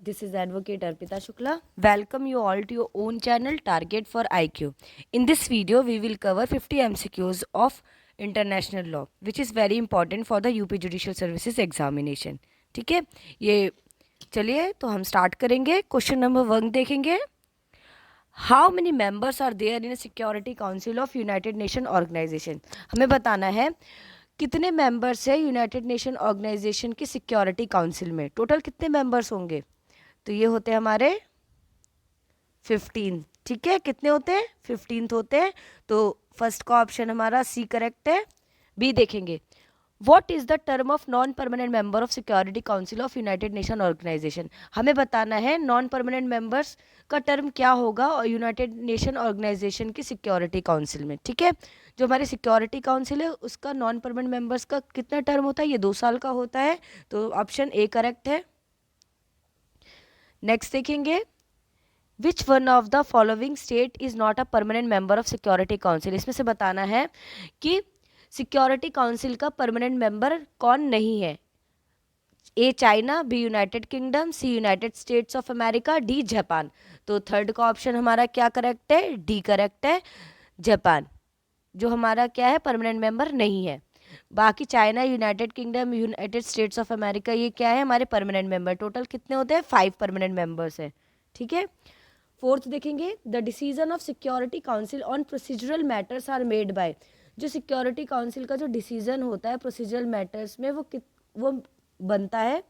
This is Advocate Arpita Shukla. Welcome you all to your own channel Target for IQ. In this video, we will cover 50 MCQs of international law, which is very important for the UP Judicial Services examination. ठीक है, ये चलिए तो हम start करेंगे. Question number 1 देखेंगे. How many members are there in security council of United Nation organisation. हमें बताना है कितने मेंबर्स है यूनाइटेड नेशन ऑर्गेनाइजेशन की सिक्योरिटी काउंसिल में. टोटल कितने मेंबर्स होंगे? तो ये होते हैं हमारे 15. ठीक है, कितने होते हैं? 15 होते हैं. तो फर्स्ट का ऑप्शन हमारा सी करेक्ट है. बी देखेंगे. What is the term of non permanent member of security council of United Nation organisation. हमें बताना है नॉन परमानेंट मेंबर्स का टर्म क्या होगा और यूनाइटेड नेशन ऑर्गेनाइजेशन की सिक्योरिटी काउंसिल में. ठीक है, जो हमारी सिक्योरिटी काउंसिल है उसका नॉन परमानेंट मेंबर्स का कितना टर्म होता है? ये 2 साल का होता है. तो ऑप्शन ए करेक्ट है. नेक्स्ट देखेंगे. Which one of the following state is not a permanent member of security Council. इसमें से बताना है कि सिक्योरिटी काउंसिल का परमानेंट मेंबर कौन नहीं है. A China, b United Kingdom, c United States of America, d Japan. तो थर्ड का ऑप्शन हमारा क्या करेक्ट है? डी करेक्ट है, जापान, जो हमारा क्या है? परमानेंट मेंबर नहीं है. बाकी China, United kingdom, United States of America ये क्या है? हमारे परमानेंट मेंबर. टोटल कितने होते हैं? 5 परमानेंट मेंबर्स है. ठीक है. फोर्थ देखेंगे. The decision of security council on procedural matters are made by. जो सिक्योरिटी काउंसिल का जो डिसीजन होता है प्रोसीजरल मैटर्स में वो बनता है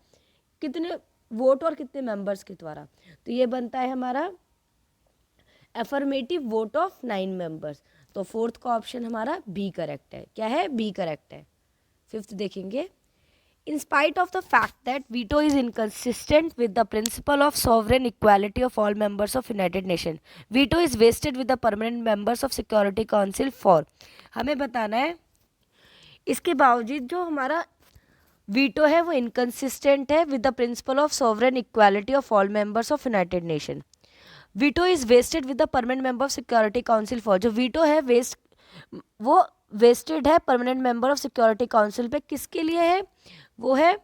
कितने वोट और कितने मेंबर्स के द्वारा. तो ये बनता है हमारा अफर्मेटिव वोट ऑफ 9 मेंबर्स. तो फोर्थ का ऑप्शन हमारा बी करेक्ट है. क्या है? बी करेक्ट है. फिफ्थ देखेंगे. In spite of the fact that veto is inconsistent with the principle of sovereign equality of all members of United Nations, veto is vested with the permanent members of Security Council for. हमें बताना है इसके बावजूद जो हमारा veto है वो inconsistent है with the principle of sovereign equality of all members of United nation. Veto is wasted with the permanent member of security council for. जो वीटो है वो वेस्टेड है permanent member of security council पे. किसके लिए है? वो है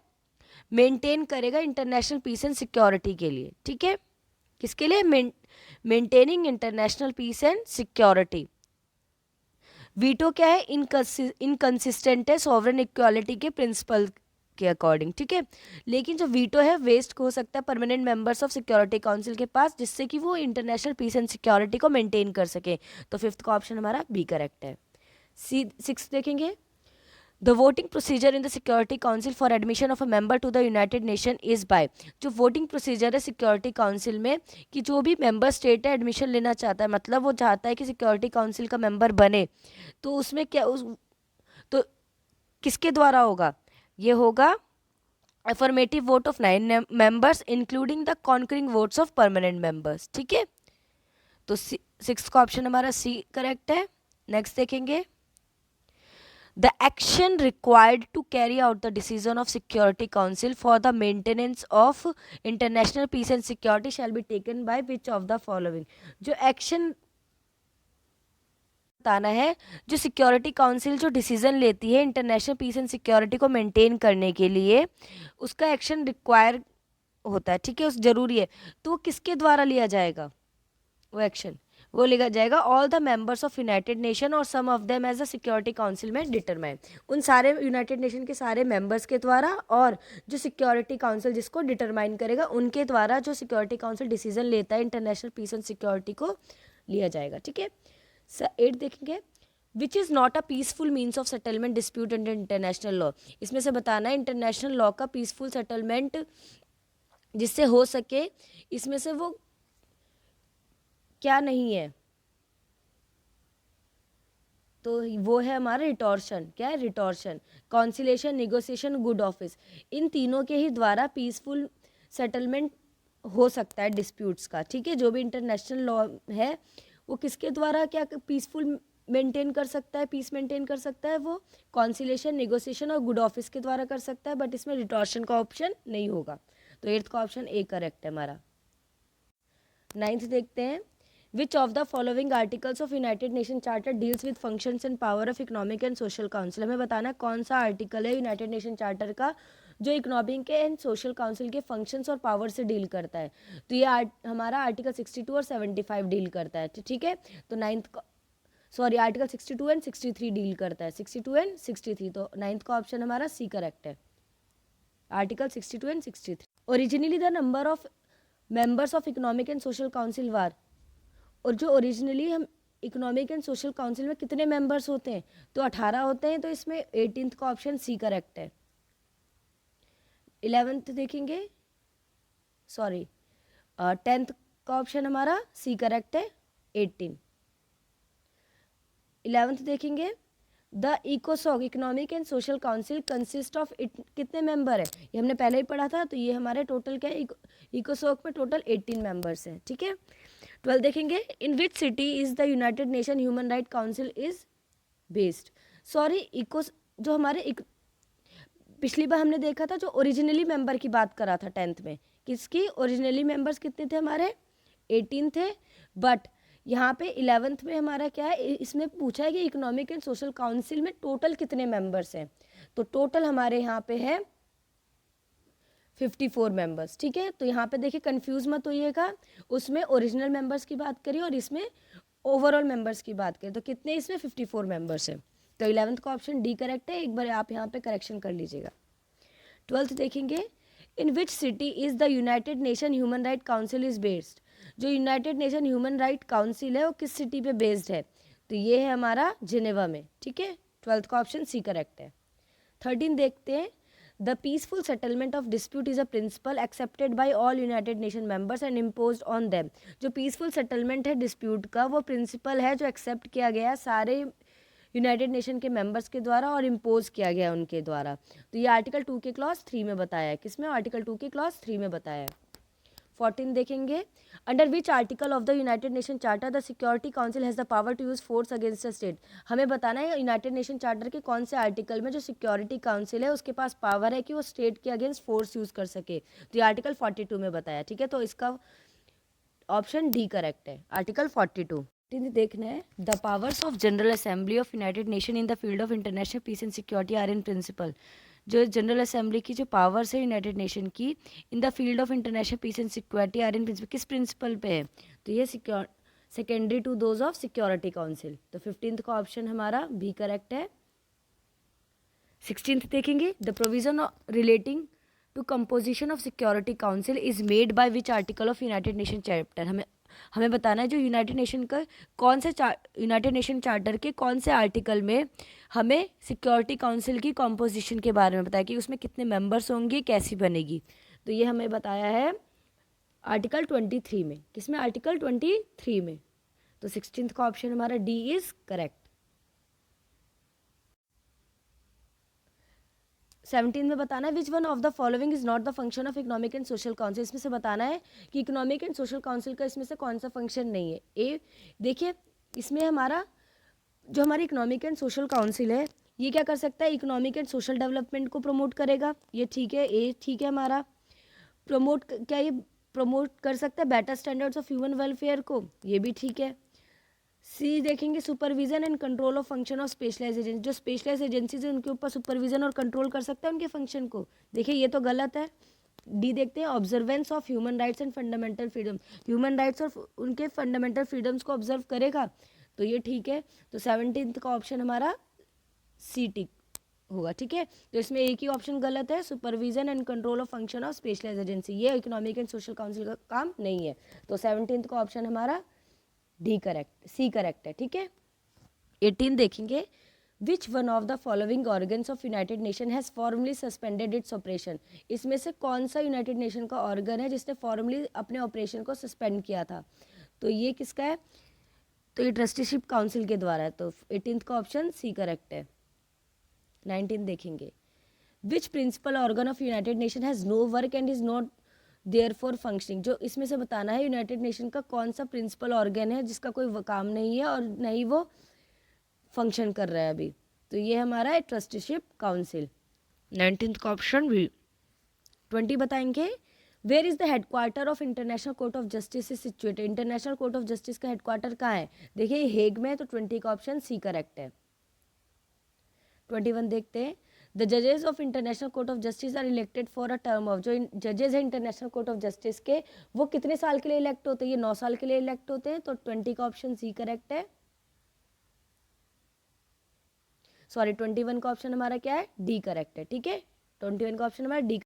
मेंटेन करेगा इंटरनेशनल पीस एंड सिक्योरिटी के लिए. ठीक है, किसके लिए? Maintaining international peace and security. Veto क्या है? इनकंसिस्टेंट है सॉवरेन इक्वालिटी के प्रिंसिपल के अकॉर्डिंग. ठीक है, लेकिन जो वीटो है वेस्ट हो सकता है permanent members of security council के पास, जिससे कि वो इंटरनेशनल पीस एंड सिक्योरिटी को मेंटेन कर सके. तो फिफ्थ का ऑप्शन हमारा बी करेक्ट है. सिक्स देखेंगे. The voting procedure in the security council for admission of a member to the United Nation is by. जो वोटिंग प्रोसीजर है सिक्योरिटी काउंसिल में कि जो भी मेंबर स्टेट है एडमिशन लेना चाहता है, मतलब वो चाहता है कि सिक्योरिटी काउंसिल का मेंबर बने, तो उसमें क्या तो किसके द्वारा होगा? ये होगा affirmative vote of 9 members including the conquering votes of permanent members. ठीक है, तो सिक्स का ऑप्शन हमारा सी करेक्ट है. नेक्स्ट देखेंगे. The action required to carry out the decision of Security Council for the maintenance of international peace and security shall be taken by which of the following. जो action बताना है, जो security council जो decision लेती है international peace and security को maintain करने के लिए, उसका एक्शन रिक्वायर होता है. ठीक है, उस जरूरी है. तो वो किसके द्वारा लिया जाएगा? वो एक्शन वो लिखा जाएगा all the members of United Nation और some of them as a Security council में डिटरमाइन. उन सारे यूनाइटेड नेशन के सारे मेंबर्स के द्वारा और जो सिक्योरिटी काउंसिल जिसको डिटरमाइन करेगा उनके द्वारा जो सिक्योरिटी काउंसिल डिसीजन लेता है इंटरनेशनल पीस एंड सिक्योरिटी को लिया जाएगा. ठीक है. 8 देखेंगे. Which is not a peaceful means of settlement dispute under international law. इसमें से बताना है इंटरनेशनल लॉ का पीसफुल सेटलमेंट जिससे हो सके, इसमें से वो क्या नहीं है? तो वो है हमारा रिटॉर्शन. क्या है? रिटॉर्शन, कॉन्सिलेशन, निगोसिएशन, गुड ऑफिस. इन तीनों के ही द्वारा पीसफुल सेटलमेंट हो सकता है डिस्प्यूट्स का. ठीक है, जो भी इंटरनेशनल लॉ है वो किसके द्वारा क्या पीसफुल मेंटेन कर सकता है, पीस मेंटेन कर सकता है? वो कॉन्सिलेशन, निगोसिएशन और गुड ऑफिस के द्वारा कर सकता है. बट इसमें रिटॉर्शन का ऑप्शन नहीं होगा. तो 8th का ऑप्शन ए करेक्ट है हमारा. 9th देखते हैं. Which of the following articles of United Nations Charter deals with functions and power of economic and social council. हमें बताना है कौन सा आर्टिकल है यूनाइटेड नेशन चार्टर का जो इकोनॉमिक एंड सोशल काउंसिल के फंक्शंस और पावर से डील करता है। तो ये हमारा आर्टिकल 62 और 75 डील करता है, ठीक है। तो आर्टिकल 62 एंड 63 डील करता है, 62 एंड 63। तो 9th का ऑप्शन हमारा सी करेक्ट है, article 62 and 63। Originally the number of members of Economic and social Council were, और जो ओरिजिनली हम इकोनॉमिक एंड सोशल काउंसिल में कितने मेंबर्स होते हैं, तो 18 होते हैं। तो इसमें 18th का ऑप्शन सी करेक्ट है। 11th देखेंगे, 10th का ऑप्शन हमारा सी करेक्ट है, 18। 11th देखेंगे, द इकोसॉक Economic and social Council consist of कितने मेंबर है, ये हमने पहले ही पढ़ा था। तो ये हमारे टोटल क्या है, इकोसॉक में टोटल 18 मेंबर्स हैं, ठीक है। 12 देखेंगे, in which city is the United Nation Human Right Council is based. जो हमारे पिछली बार हमने देखा था, जो ओरिजिनली मेंबर की बात करा था 10th में, किसकी ओरिजिनली मेंबर्स कितने थे हमारे, 18 थे। बट यहाँ पे 11th में हमारा क्या है, इसमें पूछा है कि इकोनॉमिक एंड सोशल काउंसिल में टोटल कितने मेंबर्स हैं। तो टोटल हमारे यहाँ पे है 54 मेंबर्स, ठीक है। तो यहाँ पे देखिए कंफ्यूज मत होइएगा, उसमें ओरिजिनल मेंबर्स की बात करिए और इसमें ओवरऑल मेंबर्स की बात करें। तो कितने इसमें 54 मेंबर्स हैं। तो 11th का ऑप्शन डी करेक्ट है, एक बार आप यहाँ पे करेक्शन कर लीजिएगा। 12th देखेंगे, in which city is the United Nation Human Right Council is based. जो United Nation Human Right Council है वो किस सिटी पे बेस्ड है, तो ये है हमारा जिनेवा में, ठीक है। 12th का ऑप्शन सी करेक्ट है। 13 देखते हैं, the peaceful settlement of dispute is a principle accepted by all United Nation members and imposed on them. जो पीसफुल सेटलमेंट है डिस्प्यूट का, वो प्रिंसिपल है जो एक्सेप्ट किया गया सारे यूनाइटेड नेशन के मेंबर्स के द्वारा और इम्पोज किया गया उनके द्वारा। तो ये आर्टिकल 2 के क्लॉज 3 में बताया है, किसमें, आर्टिकल 2 के क्लॉज 3 में बताया है। 14 देखेंगे, under which article of the United Nation charter the security council has the power to use force against a state. हमें बताना है यूनाइटेड नेशन चार्टर के कौन से आर्टिकल में जो सिक्योरिटी काउंसिल है उसके पास पावर है कि वो स्टेट के अगेंस्ट फोर्स यूज कर सके। तो ये आर्टिकल 42 में बताया, ठीक है। तो इसका ऑप्शन डी करेक्ट है, आर्टिकल 42। देखना है, the powers of general assembly of United Nation in the field of international peace and security are in principle. जो जनरल असेंबली की जो पावर्स है यूनाइटेड नेशन की in the field of international peace and security are in principle, किस principle पे है, तो ये secondary to those of security council. तो 15th का ऑप्शन हमारा बी करेक्ट है। 16th देखेंगे, the provision relating to composition of security council is made by which article of United Nation chapter. हमें बताना है जो यूनाइटेड नेशन का कौन से यूनाइटेड नेशन चार्टर के कौन से आर्टिकल में हमें सिक्योरिटी काउंसिल की कॉम्पोजिशन के बारे में बताया कि उसमें कितने मेंबर्स होंगे, कैसी बनेगी। तो ये हमें बताया है आर्टिकल 23 में, किसमें, आर्टिकल 23 में। तो 16th का ऑप्शन हमारा डी इज करेक्ट। 17 में बताना है which one of the following is not the function of Economic and social council. इसमें से बताना है कि इकोनॉमिक एंड सोशल काउंसिल का इसमें से कौन सा फंक्शन नहीं है। ए देखिए, इसमें हमारा जो हमारी इकोनॉमिक एंड सोशल काउंसिल है ये क्या कर सकता है, इकोनॉमिक एंड सोशल डेवलपमेंट को प्रमोट करेगा, ये ठीक है, ए ठीक है हमारा। क्या ये प्रमोट कर सकता है better standards of human welfare को, ये भी ठीक है। सी देखेंगे, supervision and control of function of specialise agency. जो स्पेशलाइज एजेंसीज है उनके ऊपर सुपरविजन और कंट्रोल कर सकता है उनके फंक्शन को, देखिए ये तो गलत है। डी देखते हैं, observance of human rights and fundamental freedom. Human rights और उनके फंडामेंटल फ्रीडम्स को ऑब्जर्व करेगा, तो ये ठीक है। तो 17th का ऑप्शन हमारा सी टिक होगा, ठीक है। तो इसमें एक ही ऑप्शन गलत है, supervision and control of function of specialise agency, ये इकोनॉमिक एंड सोशल काउंसिल का काम नहीं है। तो 17th का ऑप्शन हमारा डी करेक्ट, सी करेक्ट है, ठीक है। 18 देखेंगे, which one of the following organs of United Nation has formally suspended its operation. इसमें से कौन सा यूनाइटेड नेशन का ऑर्गन है जिसने फॉर्मली अपने ऑपरेशन को सस्पेंड किया था, तो ये किसका है, तो ये ट्रस्टीशिप काउंसिल के द्वारा है। तो 18th का ऑप्शन सी करेक्ट है। 19 देखेंगे, which principal organ of United Nation has no work and is not there for functioning. जो इसमें से बताना है यूनाइटेड नेशन का कौन सा प्रिंसिपल ऑर्गन है जिसका कोई काम नहीं है और नहीं वो फंक्शन कर रहा है अभी, तो ये हमारा है ट्रस्टीशिप काउंसिल। 19th का ऑप्शन भी। 20 बताएंगे, where is the headquarter of international court of justice is situated. International court of justice का हेडक्वार्टर कहाँ है, देखिए हेग में, तो 20 का ऑप्शन सी करेक्ट है। 21 देखते हैं, द जजेस of international court of justice are elected for a term of, जो जजेस हैं इंटरनेशनल कोर्ट ऑफ जस्टिस के, वो कितने साल के लिए इलेक्ट होते हैं? ये 9 साल के लिए इलेक्ट होते हैं, तो 20 का ऑप्शन सी करेक्ट है। सॉरी 21 का ऑप्शन हमारा क्या है? डी करेक्ट है, ठीक है, 21 का ऑप्शन हमारा डी।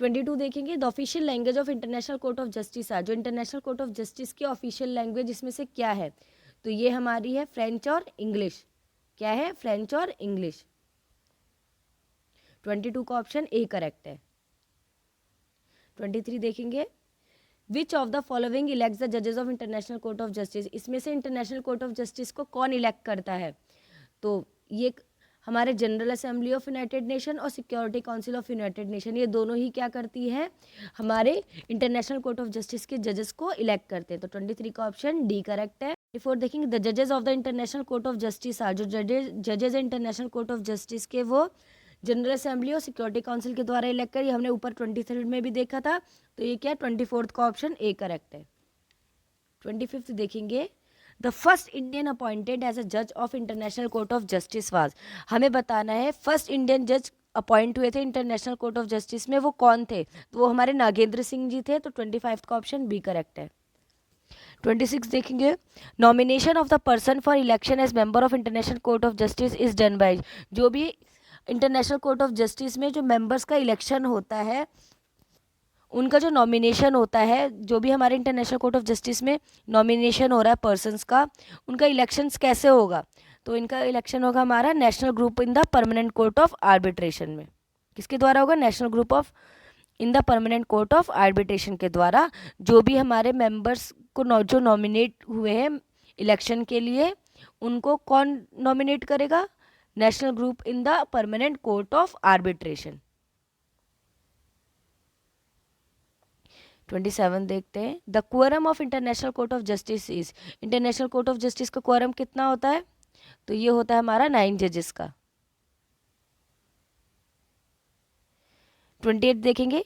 22 देखेंगे, the official language of international court of Justice है, जो इंटरनेशनल कोर्ट ऑफ जस्टिस की ऑफिशियल लैंग्वेज इसमें से क्या है? तो ये हमारी है फ्रेंच और इंग्लिश। क्या है? फ्रेंच और इंग्लिश। 22 का ऑप्शन ए करेक्ट है। 23 देखेंगे, which of the following elect the जजेस of international court of Justice, इसमें से इंटरनेशनल कोर्ट ऑफ जस्टिस को कौन इलेक्ट करता है? तो ये हमारे General assembly of United Nation और security council of United Nation, ये दोनों ही क्या करती है? हमारे इंटरनेशनल कोर्ट ऑफ जस्टिस के जजेस को इलेक्ट करते हैं। तो 23 का ऑप्शन डी करेक्ट है। 24 देखेंगे, द जजेस of the international court of justice are, जो जजेस इंटरनेशनल कोर्ट ऑफ जस्टिस के, वो जनरल असेंबली और सिक्योरिटी काउंसिल के द्वारा इलेक्ट कर, ये हमने ऊपर 23 में भी देखा था। तो ये क्या? 24 का ऑप्शन ए करेक्ट है। 25 देखेंगे, the first Indian appointed as a जज of international court of Justice was, हमें बताना है फर्स्ट इंडियन जज अपॉइंट हुए थे इंटरनेशनल कोर्ट ऑफ जस्टिस में, वो कौन थे? तो वो हमारे नागेंद्र सिंह जी थे। तो 25 का ऑप्शन बी करेक्ट है। 26 देखेंगे, nomination of the person for election as member of international court of justice is done by, जो भी इंटरनेशनल कोर्ट ऑफ जस्टिस में जो मेंबर्स का इलेक्शन होता है, उनका जो नॉमिनेशन होता है, जो भी हमारे इंटरनेशनल कोर्ट ऑफ जस्टिस में नॉमिनेशन हो रहा है पर्सन्स का, उनका इलेक्शंस कैसे होगा? तो इनका इलेक्शन होगा हमारा national group in the Permanent Court of arbitration में। किसके द्वारा होगा? National group of in the Permanent Court of arbitration के द्वारा। जो भी हमारे मेंबर्स को जो नॉमिनेट हुए हैं इलेक्शन के लिए, उनको कौन नॉमिनेट करेगा? National group in the Permanent Court of Arbitration. 27 देखते हैं, the quorum of international court of justice is, International court of justice का क्वोरम कितना होता है? तो ये होता है हमारा 9 जजेस का। 28 देखेंगे,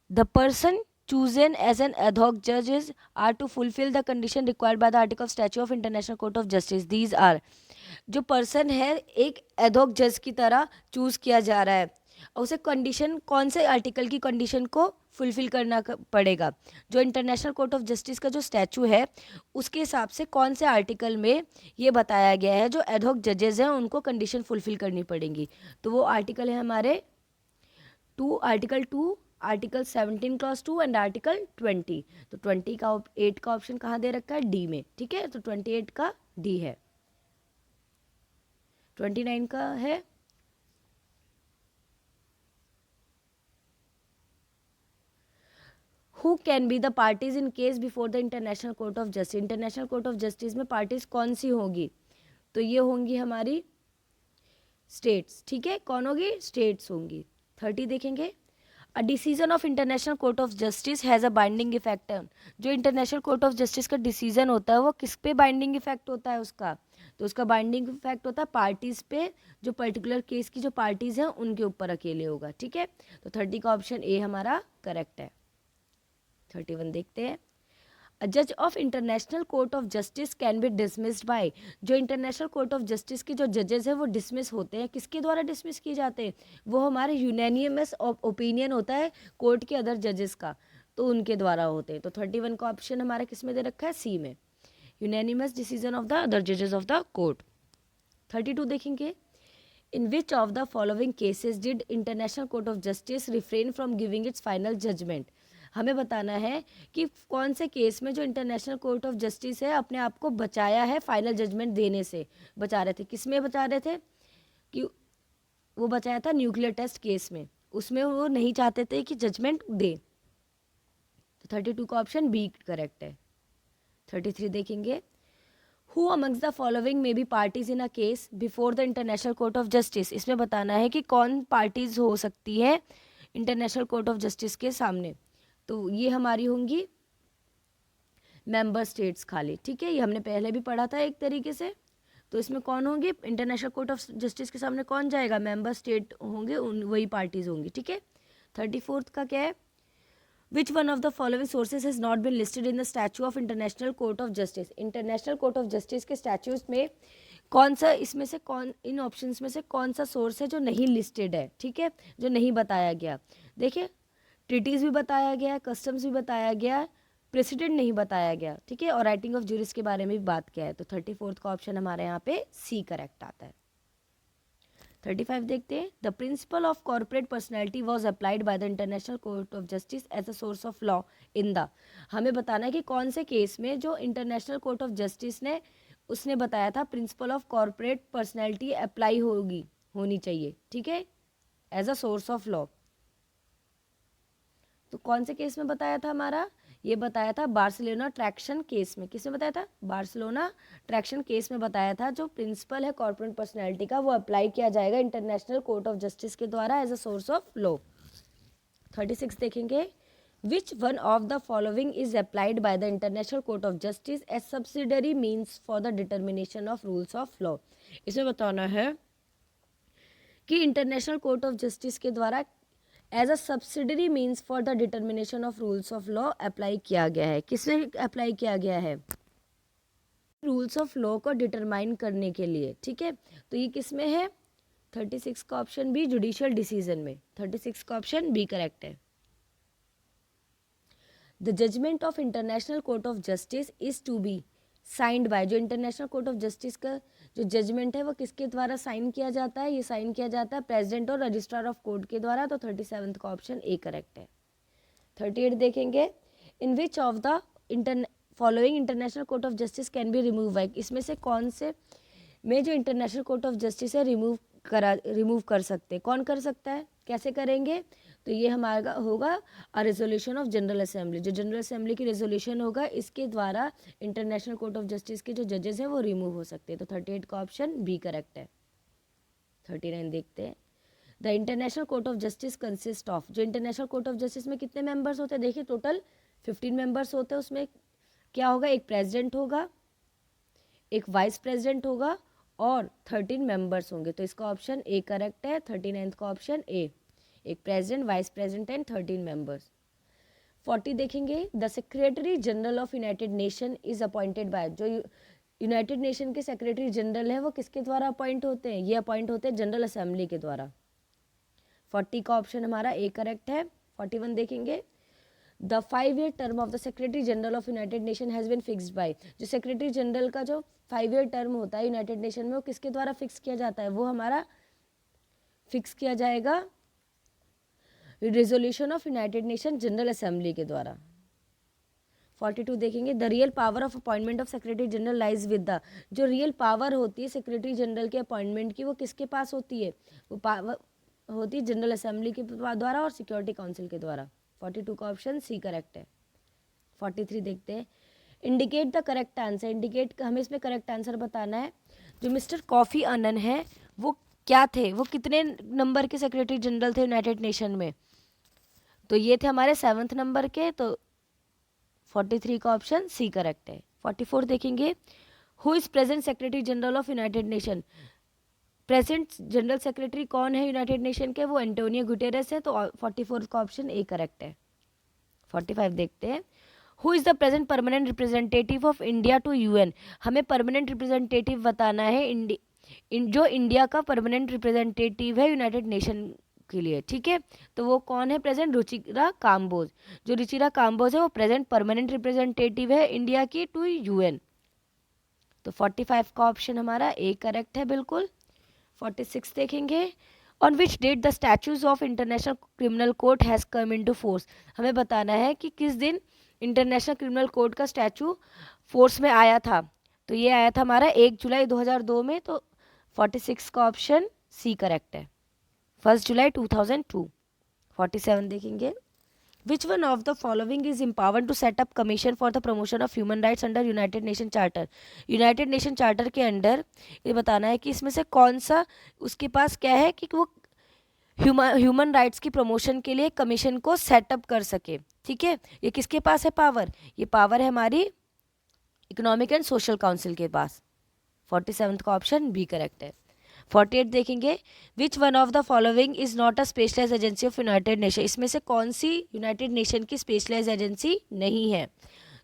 the person chosen as an ad hoc judges are to fulfill the condition required by the article of statute of international court of justice. These are, जो पर्सन है एक एडहॉक जज की तरह चूज किया जा रहा है, और उसे कंडीशन कौन से आर्टिकल की कंडीशन को फुलफिल करना पड़ेगा? जो इंटरनेशनल कोर्ट ऑफ जस्टिस का जो स्टैचू है, उसके हिसाब से कौन से आर्टिकल में ये बताया गया है जो एडहॉक जजेस हैं उनको कंडीशन फुलफिल करनी पड़ेंगी? तो वो आर्टिकल है हमारे article 2, article 17 clause 2 and article 20। तो 8 का ऑप्शन कहाँ दे रखा है? डी में, ठीक है, तो 28 का डी है। 29 का है, who can be the parties in case before the international court of justice, international court of justice में पार्टीज कौन सी होंगी? तो ये होंगी हमारी स्टेट्स, ठीक है, कौन होगी? स्टेट्स होंगी। 30 देखेंगे, a decision of international court of justice has a binding effect, जो इंटरनेशनल कोर्ट ऑफ जस्टिस का डिसीजन होता है वो किस पे बाइंडिंग इफेक्ट होता है उसका? तो उसका बाइंडिंग इफेक्ट होता है पार्टीज पे, जो पर्टिकुलर केस की जो पार्टीज हैं उनके ऊपर अकेले होगा, ठीक है। तो 30 का ऑप्शन ए हमारा करेक्ट है। 31 देखते हैं, अ जज of international court of justice can be dismissed by, जो इंटरनेशनल कोर्ट ऑफ जस्टिस के जो जजेस हैं वो डिसमिस होते हैं, किसके द्वारा डिसमिस किए जाते हैं? वो हमारे यूनानिमस ओपिनियन होता है कोर्ट के अदर जजेस का, तो उनके द्वारा होते हैं। तो 31 का ऑप्शन हमारा किस में दे रखा है? सी में, unanimous decision of the other जजेस ऑफ द कोर्ट। 32 देखेंगे, in which of the following cases did International court of Justice refrain from giving its final judgment, हमें बताना है कि कौन से केस में जो इंटरनेशनल कोर्ट ऑफ जस्टिस है अपने आप को बचाया है फाइनल जजमेंट देने से। बचा रहे थे, किस में बचा रहे थे? कि वो बचाया था न्यूक्लियर टेस्ट केस में, उसमें वो नहीं चाहते थे कि जजमेंट दे। तो 32 का ऑप्शन बी करेक्ट है। 33 देखेंगे, who amongst the following may be parties in a case before the international court of Justice, इसमें बताना है कि कौन पार्टीज हो सकती है इंटरनेशनल कोर्ट ऑफ जस्टिस के सामने। तो ये हमारी होंगी मेंबर स्टेट्स खाली, ठीक है, ये हमने पहले भी पढ़ा था एक तरीके से। तो इसमें कौन होंगे इंटरनेशनल कोर्ट ऑफ जस्टिस के सामने? कौन जाएगा? मेंबर स्टेट होंगे, वही पार्टीज होंगी, ठीक है। 34 का क्या है, which one of the following sources has not been listed in the statute of international court of justice, international court of justice के स्टैच्यूज में कौन सा इसमें से कौन इन ऑप्शंस में से कौन सा सोर्स है जो नहीं लिस्टेड है, ठीक है, जो नहीं बताया गया। देखिए ट्रीटीज भी बताया गया है, कस्टम्स भी बताया गया है, प्रेसिडेंट नहीं बताया गया, ठीक है, और राइटिंग ऑफ जूरिस के बारे में भी बात किया है। तो 34th का ऑप्शन हमारे यहाँ पे सी करेक्ट आता है। 35 देखते हैं। The principle of corporate personality was applied by the international court of justice as a source of law in the, हमें बताना है कि कौन से केस में जो इंटरनेशनल कोर्ट ऑफ जस्टिस ने उसने बताया था principle of corporate personality apply होनी चाहिए, ठीक है, as a source of law. तो कौन से केस में बताया था हमारा, ये बताया था बार्सिलोना ट्रैक्शन केस में। किसमें बताया था, बार्सिलोना ट्रैक्शन केस में बताया था। जो प्रिंसिपल है कॉर्पोरेट पर्सनैलिटी का वो अप्लाई किया जाएगा इंटरनेशनल कोर्ट ऑफ जस्टिस के द्वारा as a source of law. 36 देखेंगे। Which one of the following is applied by the international court of justice as subsidiary means for the determination of rules of law. इसमें बताना है कि international court of justice के द्वारा as a subsidiary means for the determination of rules of law apply किया गया है। किसमें अप्लाई किया गया है, रूल्स ऑफ लॉ को डिटरमाइन करने के लिए, ठीक है। तो ये किसमें है, 36 का ऑप्शन बी, जुडिशियल डिसीजन में। 36 का ऑप्शन बी करेक्ट है। The judgment of international court of justice is to be signed by, जो इंटरनेशनल कोर्ट ऑफ जस्टिस का जो जजमेंट है वो किसके द्वारा साइन किया जाता है, ये साइन किया जाता है प्रेसिडेंट और रजिस्ट्रार ऑफ कोर्ट के द्वारा। तो 37 का ऑप्शन ए करेक्ट है। 38 देखेंगे। In which of the following International court of justice can be remove by, इसमें से कौन से में जो इंटरनेशनल कोर्ट ऑफ जस्टिस है रिमूव कर सकते हैं, कौन कर सकता है, कैसे करेंगे। तो ये हमारा होगा a resolution of general assembly, जो जनरल असेंबली की रेजोल्यूशन होगा इसके द्वारा इंटरनेशनल कोर्ट ऑफ जस्टिस के जो जजेस हैं वो रिमूव हो सकते हैं। तो 38 का ऑप्शन बी करेक्ट है। 39 देखते हैं। The international court of justice consist of, जो इंटरनेशनल कोर्ट ऑफ जस्टिस में कितने मेंबर्स होते हैं, देखिए टोटल 15 मेंबर्स होते हैं। उसमें क्या होगा, एक प्रेसिडेंट होगा, एक वाइस प्रेसिडेंट होगा और 13 मेंबर्स होंगे। तो इसका ऑप्शन ए करेक्ट है। 39 का ऑप्शन ए, एक president, vice president and 13 members. 40 देखेंगे। The secretary general of United Nation is appointed by, जो यूनाइटेड नेशन के सेक्रेटरी जनरल है वो किसके द्वारा अपॉइंट होते हैं, ये अपॉइंट होते हैं जनरल असेंबली के द्वारा। 40 का ऑप्शन हमारा ए करेक्ट है। 41 देखेंगे। The 5-year term of the secretary general of United Nation has been fixed by, जो सेक्रेटरी जनरल का जो 5-year टर्म होता है यूनाइटेड नेशन में वो किसके द्वारा फिक्स किया जाता है, वो हमारा फिक्स किया जाएगा resolution of United nation general assembly के द्वारा। 42 देखेंगे। The real power of appointment of secretary general lies with the, जो रियल पावर होती है सेक्रेटरी जनरल के अपॉइंटमेंट की वो किसके पास होती है, वो पावर होती है जनरल असेंबली के द्वारा और सिक्योरिटी काउंसिल के द्वारा। 42 का ऑप्शन सी करेक्ट है। 43 देखते हैं। Indicate the correct answer, indicate हमें इसमें करेक्ट आंसर बताना है। जो मिस्टर कॉफी अन्नन है वो क्या थे, वो कितने नंबर के सेक्रेटरी जनरल थे यूनाइटेड नेशन में, तो ये थे हमारे 7th नंबर के। तो 43 का ऑप्शन सी करेक्ट है। 44 देखेंगे। Who is present secretary general of United nation, present general secretary कौन है यूनाइटेड नेशन के, वो एंटोनियो गुटेरेस है। तो 44 का ऑप्शन ए करेक्ट है। 45 देखते हैं। Who is the present permanent representative of India to UN, हमें परमानेंट रिप्रेजेंटेटिव बताना है जो इंडिया का परमानेंट रिप्रेजेंटेटिव है यूनाइटेड नेशन के लिए, ठीक है। तो वो कौन है प्रेजेंट, रुचिरा काम्बोज। जो रुचिरा काम्बोज है वो प्रेजेंट परमानेंट रिप्रेजेंटेटिव है इंडिया की टू यूएन। तो 45 का ऑप्शन हमारा ए करेक्ट है बिल्कुल। 46 देखेंगे। On which date the statutes of international criminal court has come into force, हमें बताना है कि किस दिन इंटरनेशनल क्रिमिनल कोर्ट का स्टैचू फोर्स में आया था। तो ये आया था हमारा 1 जुलाई 2002 में। तो 46 का ऑप्शन सी करेक्ट है, 1 जुलाई 2002। 47 देखेंगे। Which one of the following is empowered to set up commission for the promotion of human rights under United Nation charter, United Nation charter के अंडर ये बताना है कि इसमें से कौन सा उसके पास क्या है कि वो ह्यूमन राइट्स की प्रमोशन के लिए कमीशन को सेटअप कर सके, ठीक है। ये किसके पास है पावर, ये पावर है हमारी इकोनॉमिक एंड सोशल काउंसिल के पास। 47 का ऑप्शन बी करेक्ट है। 48 देखेंगे। Which one of the following is not a specialize agency of United Nation, इसमें से कौन सी यूनाइटेड नेशन की स्पेशलाइज एजेंसी नहीं है,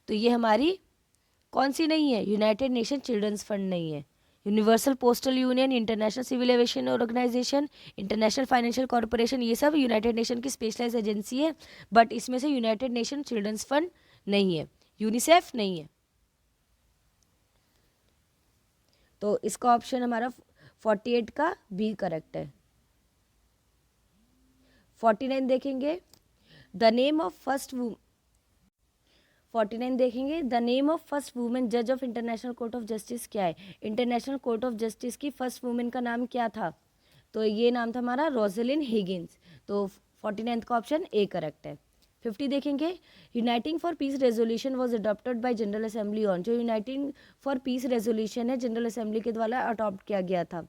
तो ये हमारी कौन सी नहीं है, यूनाइटेड नेशन चिल्ड्रंस फंड नहीं है, universal postal union, international civil aviation organisation, international financial corporation, ये सब यूनाइटेड नेशन की स्पेशलाइज एजेंसी है, बट इसमें से यूनाइटेड नेशन चिल्ड्रंस फंड नहीं है, यूनिसेफ नहीं है। तो इसका ऑप्शन हमारा 48 का बी करेक्ट है। 49 देखेंगे, द नेम ऑफ फर्स्ट 49 देखेंगे, the name of first women जज of international court of Justice क्या है? इंटरनेशनल कोर्ट ऑफ जस्टिस की फर्स्ट वुमेन का नाम क्या था? तो ये नाम था हमारा रोजलिन हिगिंस। तो 49 का ऑप्शन ए करेक्ट है। 50 देखेंगे, uniting for piece resolution was adopted by general assembly on, जो यूनाइटिंग फॉर पीस रेजोल्यूशन है जनरल असेंबली के द्वारा अडॉप्ट किया गया था।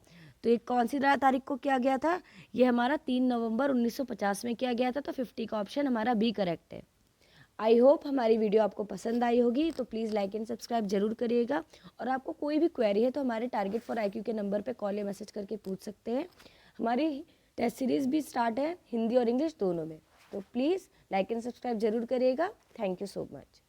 तो ये कौन सी तारीख को किया गया था? ये हमारा 3 नवंबर 1950 में किया गया था। तो 50 का ऑप्शन हमारा बी करेक्ट है। आई होप हमारी वीडियो आपको पसंद आई होगी, तो प्लीज़ लाइक एंड सब्सक्राइब जरूर करिएगा। और आपको कोई भी क्वेरी है तो हमारे टारगेट फॉर IQ के नंबर पे कॉल या मैसेज करके पूछ सकते हैं। हमारी टेस्ट सीरीज़ भी स्टार्ट है हिंदी और इंग्लिश दोनों में, तो प्लीज़ लाइक एंड सब्सक्राइब जरूर करिएगा। Thank you so much.